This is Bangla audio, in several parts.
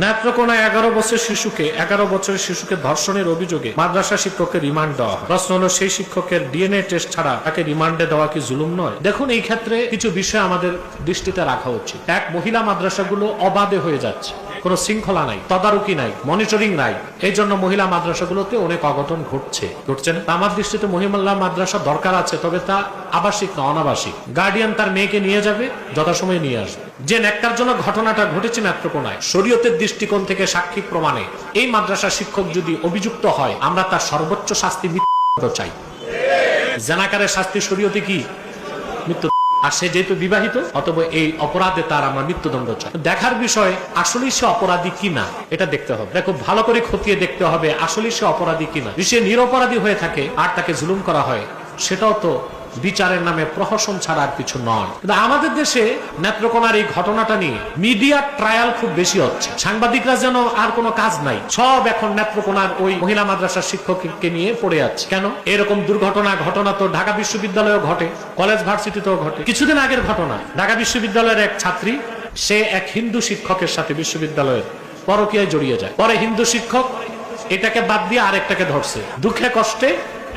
নেত্রকোনায় 11 বছরের শিশুকে ধর্ষণের অভিযোগে মাদ্রাসা শিক্ষককে রিমান্ড দেওয়া হয়। প্রশ্ন হলো, সেই শিক্ষকের ডিএনএ টেস্ট ছাড়া তাকে রিমান্ডে দেওয়া কি জুলুম নয়? দেখুন, এই ক্ষেত্রে কিছু বিষয় আমাদের দৃষ্টিতে রাখা উচিত। এক, মহিলা মাদ্রাসাগুলো অবাধে হয়ে যাচ্ছে, কোনো শৃঙ্খলা নাই, তদারকি নাই, মনিটরিং নাই। এই জন্য মহিলা মাদ্রাসাগুলোতে অনেক অঘটন ঘটছে না। আমার দৃষ্টিতে মহিলা মাদ্রাসা দরকার আছে, তবে তা আবাসিক না, অনাবাসিক। গার্ডিয়ান তার মেয়েকে নিয়ে যাবে, যথাসময়ে নিয়ে আসবে। যে ন্যাক্কারজনক ঘটনাটা ঘটেছে নেত্রকোনায়, শরীয়তের দৃষ্টিকোণ থেকে সাক্ষী প্রমাণে এই মাদ্রাসা শিক্ষক যদি অভিযুক্ত হয়, আমরা তার সর্বোচ্চ শাস্তি মৃত্যু চাই। জানাকারের শাস্তি শরীয়তে কি? মৃত্যু। আর সে যেহেতু বিবাহিত, অতএব এই অপরাধে তার আমরা মৃত্যুদণ্ড চাই। দেখার বিষয় আসলেই সে অপরাধী কিনা এটা দেখতে হবে। দেখো, ভালো করে খতিয়ে দেখতে হবে আসলেই সে অপরাধী কিনা। সে নিরপরাধী হয়ে থাকে আর তাকে জুলুম করা হয়, সেটাও তো বিচারের নামে প্রহসন ছাড়া আর কিছু নয়। কিন্তু আমাদের দেশে নেত্রকোনার এই ঘটনাটা নিয়ে মিডিয়া ট্রায়াল খুব বেশি হচ্ছে। সাংবাদিকরা যেন আর কোনো কাজ নাই, সব এখন নেত্রকোনার ওই মহিলা মাদ্রাসার শিক্ষককে নিয়ে পড়ে যাচ্ছে। কেন? এরকম ঘটনা তো ঢাকা বিশ্ববিদ্যালয়েও ঘটে, কলেজ ভার্সিটিতেও ঘটে। কিছুদিন আগের ঘটনা, ঢাকা বিশ্ববিদ্যালয়ের এক ছাত্রী, সে এক হিন্দু শিক্ষকের সাথে বিশ্ববিদ্যালয়ের পরকীয়ায় জড়িয়ে যায়। পরে হিন্দু শিক্ষক এটাকে বাদ দিয়ে আরেকটাকে ধরছে। দুঃখে কষ্টে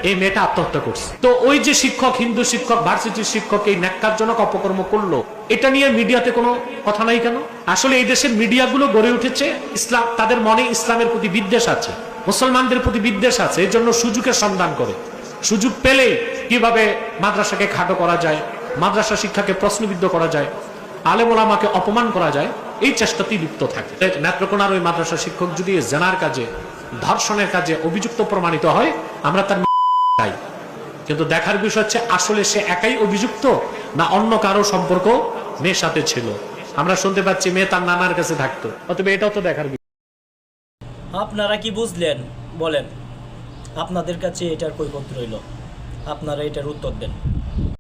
এই মেয়েটা আত্মহত্যা করছে। তো ওই যে শিক্ষক, হিন্দু শিক্ষক, ভার্সিটির শিক্ষক এই ন্যাক্কারজনক অপকর্ম করলো, এটা নিয়ে মিডিয়াতে কোনো কথা নাই কেন? আসলে এই দেশের মিডিয়াগুলো গড়ে উঠেছে ইসলাম, তাদের মনে ইসলামের প্রতি বিদ্বেষ আছে, মুসলমানদের প্রতি বিদ্বেষ আছে। এই জন্য সুযোগের সন্ধান করে, সুযোগ পেলে কিভাবে মাদ্রাসাকে খাটো করা যায়, মাদ্রাসা শিক্ষাকে প্রশ্নবিদ্ধ করা যায়, আলেম ওলামাকে অপমান করা যায়, এই চেষ্টাতেই লিপ্ত থাকে। নেত্রকোনার ওই মাদ্রাসা শিক্ষক যদি জেনার কাজে, ধর্ষণের কাজে অভিযুক্ত প্রমাণিত হয়, আমরা তার তাই। কিন্তু দেখার বিষয় হচ্ছে আসলে সে একাই অভিযুক্ত না অন্য কারো সম্পর্ক মেয়ের সাথে ছিল। আমরা শুনতে পাচ্ছি মেয়ে তার নানার কাছে থাকতো, অথবা এটাও তো দেখার বিষয়। আপনারা কি বুঝলেন বলেন? আপনাদের কাছে এটার কৈফিয়ত রইল, আপনারা এটার উত্তর দেন।